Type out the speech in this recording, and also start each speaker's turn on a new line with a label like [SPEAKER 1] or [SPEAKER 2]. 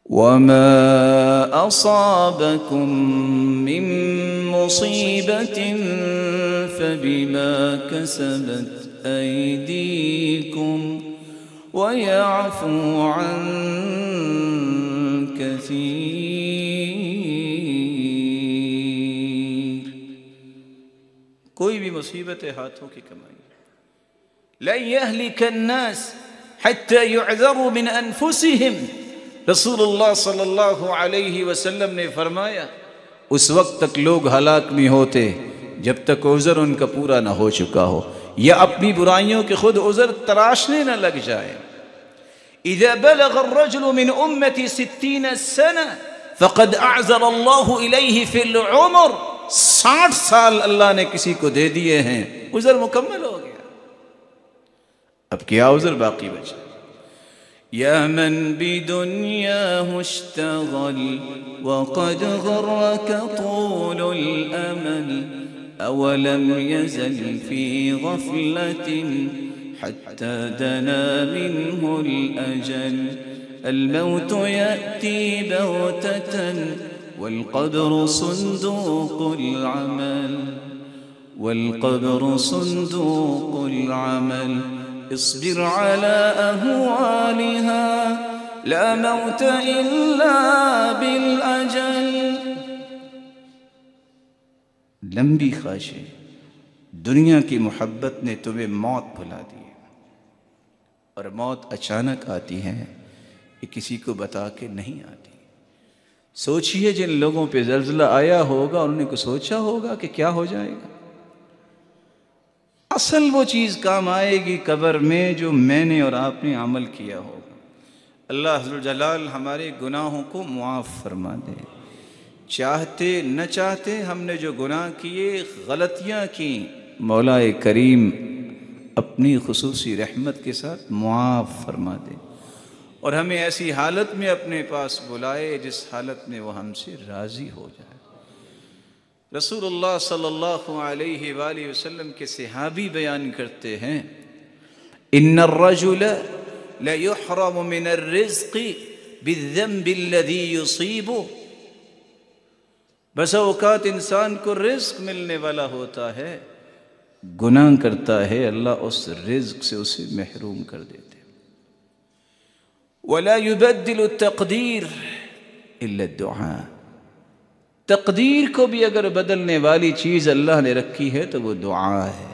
[SPEAKER 1] وما أصابكم من مصيبة فبما كسبت أيديكم ويعفو عن كثير. کوئی بھی مصیبت ہاتھوں کی کمائی. لن يهلك الناس حتى يعذروا من أنفسهم. رسول اللہ صلی اللہ علیہ وسلم نے فرمایا اس وقت تک لوگ ہلاک نہیں ہوتے جب تک عذر ان کا پورا نہ ہو چکا ہو یا اپنی برائیوں کے خود عذر تراشنے نہ لگ جائے. اذا بلغ الرجل من امتی 60 سنة فقد اعذر اللہ الیہ فی العمر. 60 سال اللہ نے کسی کو دے دیے ہیں، عذر مکمل ہو گیا، اب کیا عذر باقی بچا. یا من بدنیاہ اشتغل وقد غرک طول الامل اولم یزل فی غفلة حتى دنا منه الأجل. الموت يأتي بغتة والقبر صندوق العمل والقبر صندوق العمل. اصبر على أهوالها لا موت إلا بالأجل. لمبی خواہشیں، دنیا کی محبت نے تمہیں موت بھلا دی اور موت اچانک آتی ہے، یہ کسی کو بتا کے نہیں آتی. سوچئے جن لوگوں پہ زلزلہ آیا ہوگا انہوں نے کو سوچا ہوگا کہ کیا ہو جائے گا. اصل وہ چیز کام آئے گی قبر میں جو میں نے اور آپ نے عمل کیا ہوگا. اللہ ذوالجلال ہمارے گناہوں کو معاف فرما دے. چاہتے نہ چاہتے ہم نے جو گناہ کیے، غلطیاں کی، مولا کریم اپنی خصوصی رحمت کے ساتھ معاف فرما دے اور ہمیں ایسی حالت میں اپنے پاس بلائے جس حالت میں وہ ہم سے راضی ہو جائے. رسول اللہ صلی اللہ علیہ وآلہ وسلم کے صحابی بیان کرتے ہیں ان الرجل لیحرم من الرزق بالذنب الذي يصيبه. بس اوقات انسان کو رزق ملنے والا ہوتا ہے، گناہ کرتا ہے، اللہ اس رزق سے اسے محروم کر دیتے. ولا يبدل التقدیر الا الدعاء. تقدیر کو بھی اگر بدلنے والی چیز اللہ نے رکھی ہے تو وہ دعا ہے.